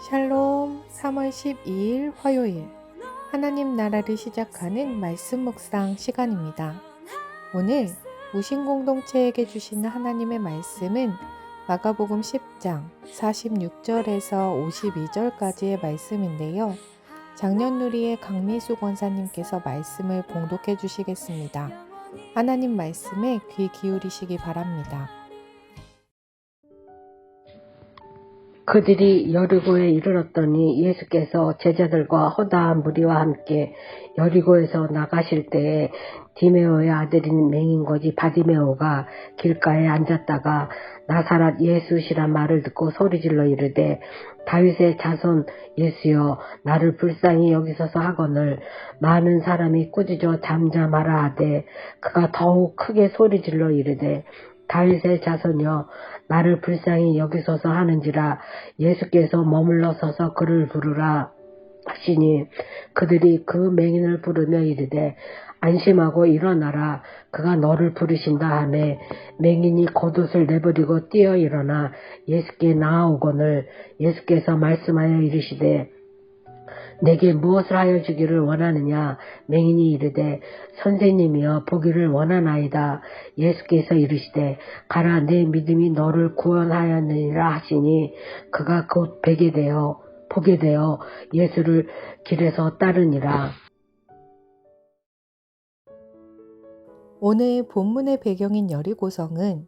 샬롬 3월 12일 화요일 하나님 나라를 시작하는 말씀 묵상 시간입니다. 오늘 무신 공동체에게 주시는 하나님의 말씀은 마가복음 10장 46절에서 52절까지의 말씀인데요. 장년누리의 강미수 권사님께서 말씀을 봉독해 주시겠습니다. 하나님 말씀에 귀 기울이시기 바랍니다. 그들이 여리고에 이르렀더니 예수께서 제자들과 허다한 무리와 함께 여리고에서 나가실 때에 디메오의 아들인 맹인거지 바디메오가 길가에 앉았다가 나사렛 예수시란 말을 듣고 소리질러 이르되 다윗의 자손 예수여 나를 불쌍히 여기소서 하거늘 많은 사람이 꾸짖어 잠잠하라 하되 그가 더욱 크게 소리질러 이르되 다윗의 자손이여 나를 불쌍히 여기소서 하는지라 예수께서 머물러 서서 그를 부르라 하시니 그들이 그 맹인을 부르며 이르되 안심하고 일어나라 그가 너를 부르신다 하매 맹인이 겉옷을 내버리고 뛰어 일어나 예수께 나아오거늘 예수께서 말씀하여 이르시되 내게 무엇을 하여 주기를 원하느냐 맹인이 이르되 선생님이여 보기를 원하나이다 예수께서 이르시되 가라 내 믿음이 너를 구원하였느니라 하시니 그가 곧 보게 되어 예수를 길에서 따르니라. 오늘 본문의 배경인 여리고성은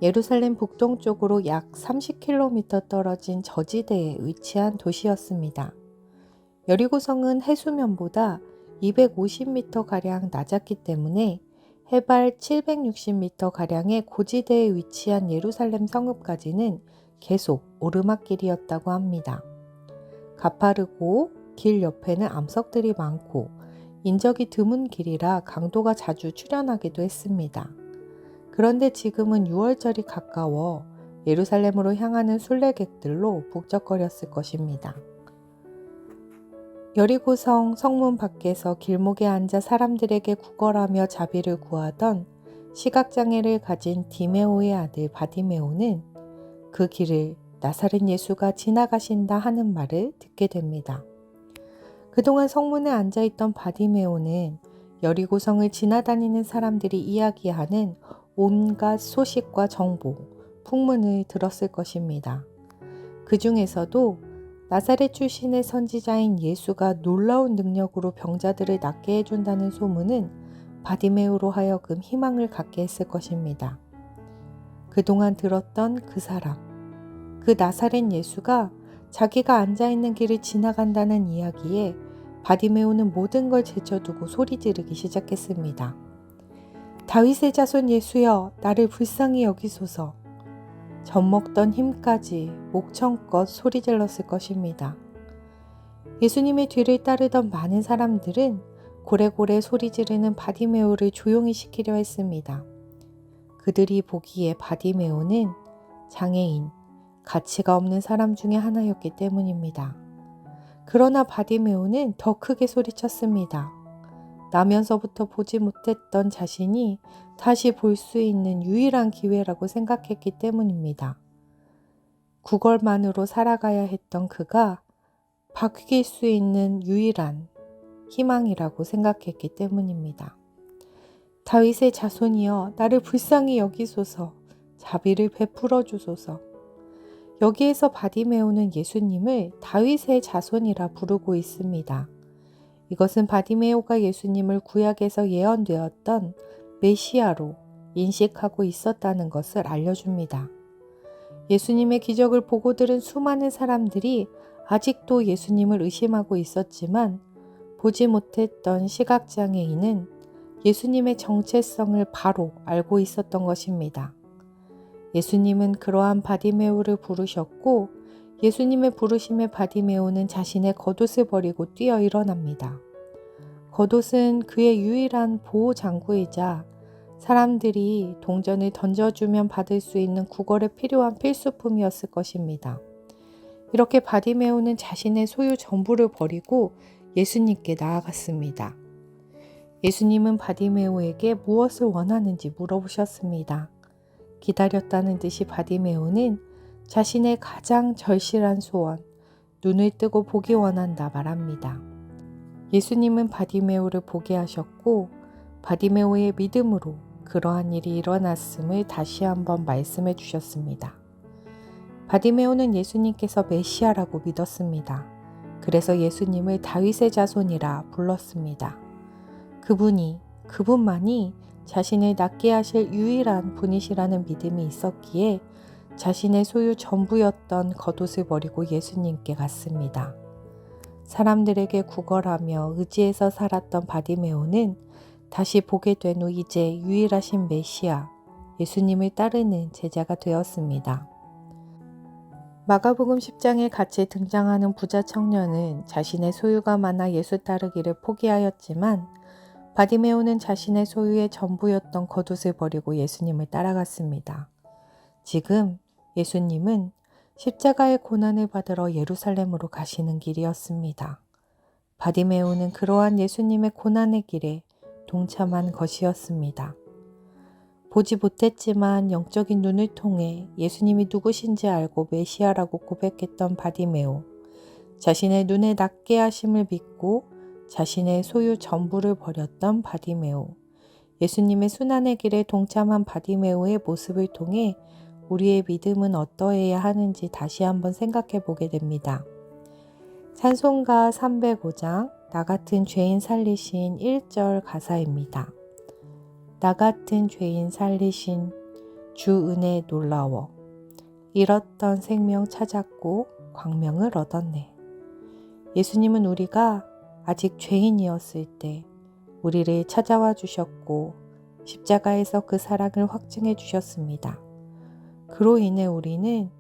예루살렘 북동쪽으로 약 30km 떨어진 저지대에 위치한 도시였습니다. 여리고성은 해수면보다 250m가량 낮았기 때문에 해발 760m가량의 고지대에 위치한 예루살렘 성읍까지는 계속 오르막길이었다고 합니다. 가파르고 길 옆에는 암석들이 많고 인적이 드문 길이라 강도가 자주 출현하기도 했습니다. 그런데 지금은 6월절이 가까워 예루살렘으로 향하는 순례객들로 북적거렸을 것입니다. 여리고성 성문 밖에서 길목에 앉아 사람들에게 구걸하며 자비를 구하던 시각장애를 가진 디메오의 아들 바디메오는 그 길을 나사렛 예수가 지나가신다 하는 말을 듣게 됩니다. 그동안 성문에 앉아있던 바디메오는 여리고성을 지나다니는 사람들이 이야기하는 온갖 소식과 정보, 풍문을 들었을 것입니다. 그 중에서도 나사렛 출신의 선지자인 예수가 놀라운 능력으로 병자들을 낫게 해준다는 소문은 바디메오로 하여금 희망을 갖게 했을 것입니다. 그동안 들었던 그 사람, 그 나사렛 예수가 자기가 앉아있는 길을 지나간다는 이야기에 바디메오는 모든 걸 제쳐두고 소리 지르기 시작했습니다. 다윗의 자손 예수여 나를 불쌍히 여기소서. 젖먹던 힘까지 목청껏 소리 질렀을 것입니다. 예수님의 뒤를 따르던 많은 사람들은 고래고래 소리 지르는 바디메오를 조용히 시키려 했습니다. 그들이 보기에 바디메오는 장애인, 가치가 없는 사람 중에 하나였기 때문입니다. 그러나 바디메오는 더 크게 소리쳤습니다. 나면서부터 보지 못했던 자신이 다시 볼 수 있는 유일한 기회라고 생각했기 때문입니다. 구걸만으로 살아가야 했던 그가 바뀔 수 있는 유일한 희망이라고 생각했기 때문입니다. 다윗의 자손이여 나를 불쌍히 여기소서 자비를 베풀어 주소서. 여기에서 바디메오는 예수님을 다윗의 자손이라 부르고 있습니다. 이것은 바디메오가 예수님을 구약에서 예언되었던 메시아로 인식하고 있었다는 것을 알려줍니다. 예수님의 기적을 보고 들은 수많은 사람들이 아직도 예수님을 의심하고 있었지만 보지 못했던 시각장애인은 예수님의 정체성을 바로 알고 있었던 것입니다. 예수님은 그러한 바디메오를 부르셨고 예수님의 부르심에 바디메오는 자신의 겉옷을 버리고 뛰어 일어납니다. 겉옷은 그의 유일한 보호 장구이자 사람들이 동전을 던져주면 받을 수 있는 구걸에 필요한 필수품이었을 것입니다. 이렇게 바디메오는 자신의 소유 전부를 버리고 예수님께 나아갔습니다. 예수님은 바디메오에게 무엇을 원하는지 물어보셨습니다. 기다렸다는 듯이 바디메오는 자신의 가장 절실한 소원, 눈을 뜨고 보기 원한다 말합니다. 예수님은 바디메오를 보게 하셨고 바디메오의 믿음으로 그러한 일이 일어났음을 다시 한번 말씀해 주셨습니다. 바디메오는 예수님께서 메시아라고 믿었습니다. 그래서 예수님을 다윗의 자손이라 불렀습니다. 그분만이 자신을 낫게 하실 유일한 분이시라는 믿음이 있었기에 자신의 소유 전부였던 겉옷을 버리고 예수님께 갔습니다. 사람들에게 구걸하며 의지해서 살았던 바디메오는 다시 보게 된 후 이제 유일하신 메시아, 예수님을 따르는 제자가 되었습니다. 마가복음 10장에 같이 등장하는 부자 청년은 자신의 소유가 많아 예수 따르기를 포기하였지만 바디메오는 자신의 소유의 전부였던 겉옷을 버리고 예수님을 따라갔습니다. 지금 예수님은 십자가의 고난을 받으러 예루살렘으로 가시는 길이었습니다. 바디메오는 그러한 예수님의 고난의 길에 동참한 것이었습니다. 보지 못했지만 영적인 눈을 통해 예수님이 누구신지 알고 메시아라고 고백했던 바디메오, 자신의 눈에 낫게 하심을 믿고 자신의 소유 전부를 버렸던 바디메오, 예수님의 순환의 길에 동참한 바디메오의 모습을 통해 우리의 믿음은 어떠해야 하는지 다시 한번 생각해 보게 됩니다. 찬송가 305장 나 같은 죄인 살리신 1절 가사입니다. 나 같은 죄인 살리신 주 은혜 놀라워 잃었던 생명 찾았고 광명을 얻었네. 예수님은 우리가 아직 죄인이었을 때 우리를 찾아와 주셨고 십자가에서 그 사랑을 확증해 주셨습니다. 그로 인해 우리는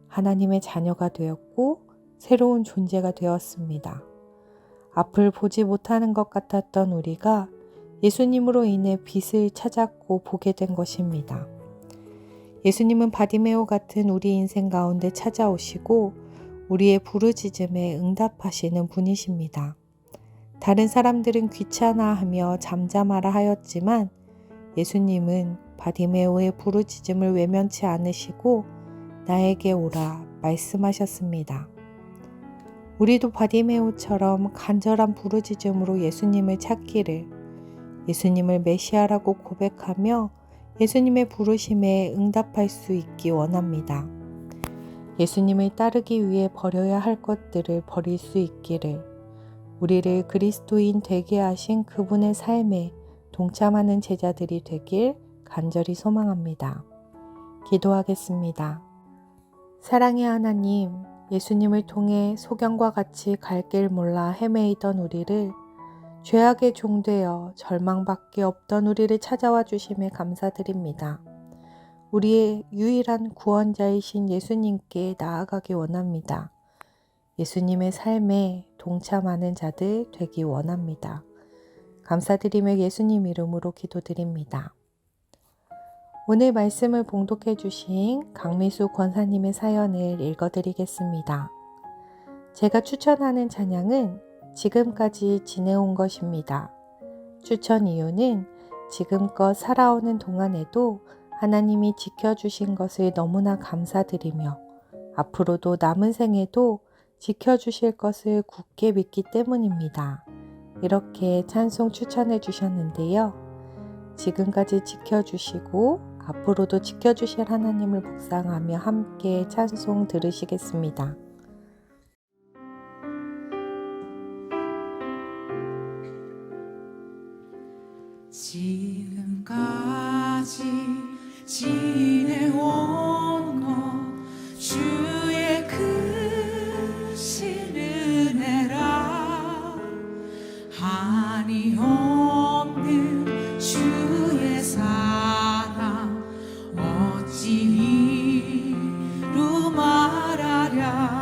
하나님의 자녀가 되었고 새로운 존재가 되었습니다. 앞을 보지 못하는 것 같았던 우리가 예수님으로 인해 빛을 찾았고 보게 된 것입니다. 예수님은 바디메오 같은 우리 인생 가운데 찾아오시고 우리의 부르짖음에 응답하시는 분이십니다. 다른 사람들은 귀찮아하며 잠잠하라 하였지만 예수님은 바디메오의 부르짖음을 외면치 않으시고 나에게 오라 말씀하셨습니다. 우리도 바디메오처럼 간절한 부르짖음으로 예수님을 찾기를, 예수님을 메시아라고 고백하며 예수님의 부르심에 응답할 수 있기 원합니다. 예수님을 따르기 위해 버려야 할 것들을 버릴 수 있기를, 우리를 그리스도인 되게 하신 그분의 삶에 동참하는 제자들이 되길 간절히 소망합니다. 기도하겠습니다. 사랑의 하나님, 예수님을 통해 소경과 같이 갈 길 몰라 헤매이던 우리를, 죄악의 종되어 절망밖에 없던 우리를 찾아와 주심에 감사드립니다. 우리의 유일한 구원자이신 예수님께 나아가기 원합니다. 예수님의 삶에 동참하는 자들 되기 원합니다. 감사드리며 예수님 이름으로 기도드립니다. 오늘 말씀을 봉독해 주신 강미수 권사님의 사연을 읽어드리겠습니다. 제가 추천하는 찬양은 지금까지 지내온 것입니다. 추천 이유는 지금껏 살아오는 동안에도 하나님이 지켜주신 것을 너무나 감사드리며 앞으로도 남은 생에도 지켜주실 것을 굳게 믿기 때문입니다. 이렇게 찬송 추천해 주셨는데요. 지금까지 지켜주시고 앞으로도 지켜주실 하나님을 묵상하며 함께 찬송 들으시겠습니다. 지금까지 지내온 것 주의 크신 은혜라, 한이 없는 주의 사랑 어찌 이루 말하랴.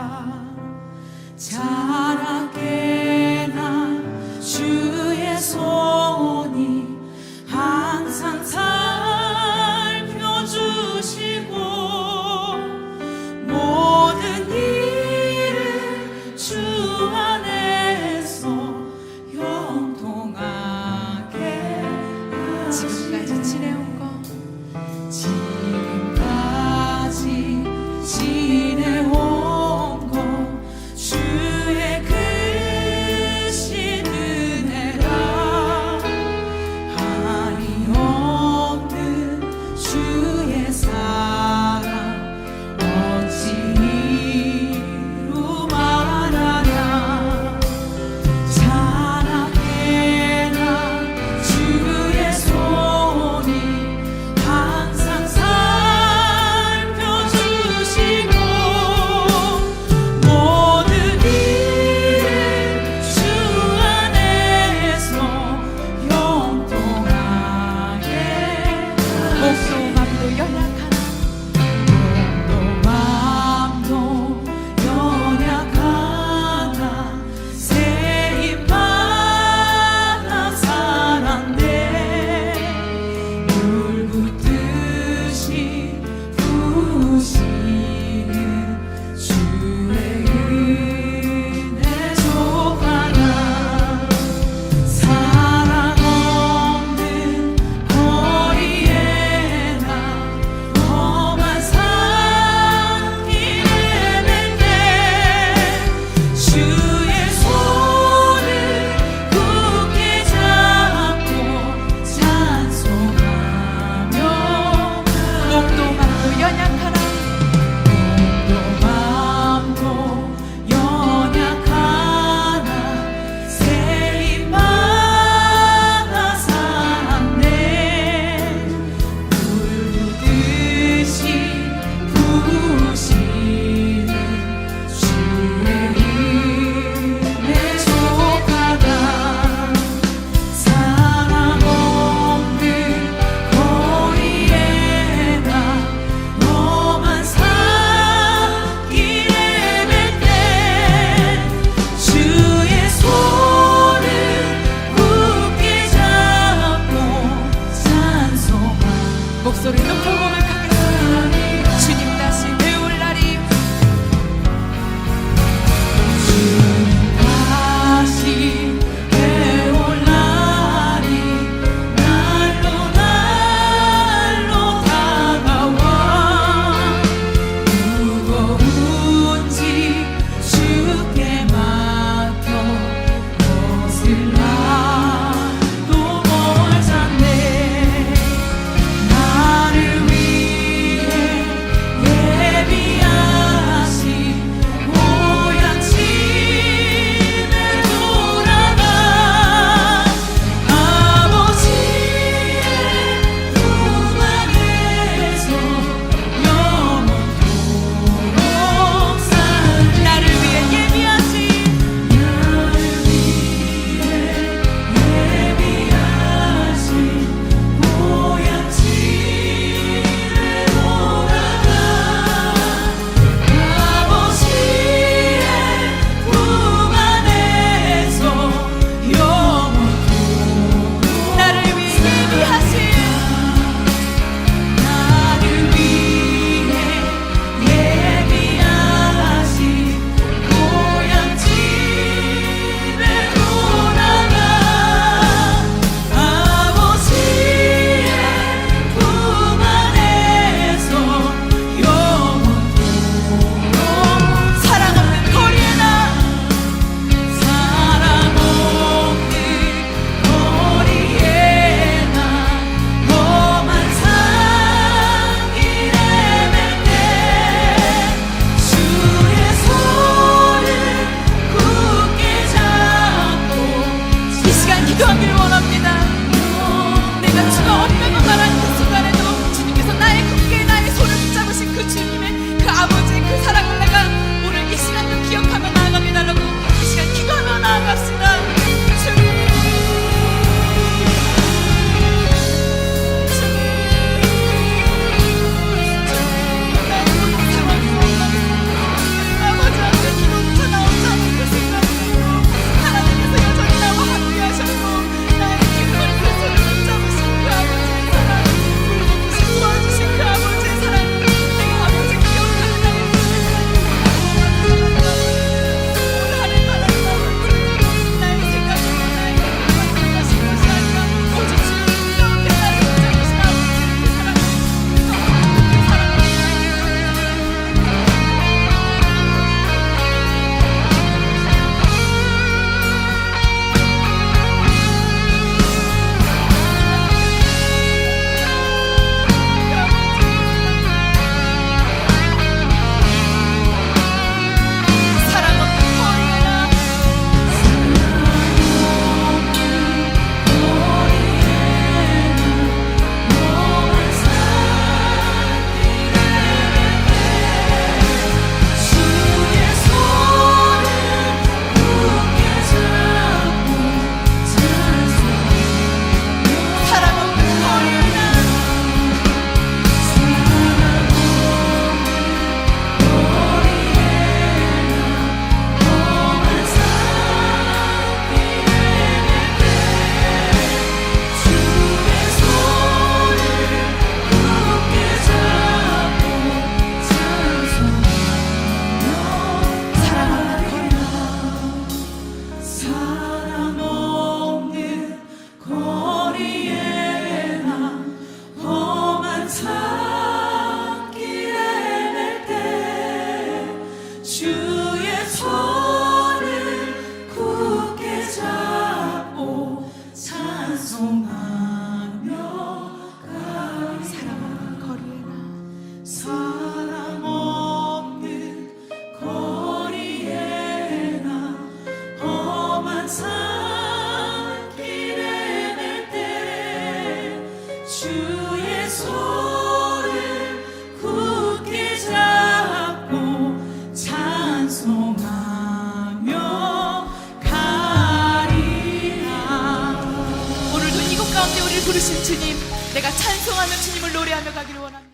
부르신 주님, 내가 찬송하며 주님을 노래하며 가기를 원합니다.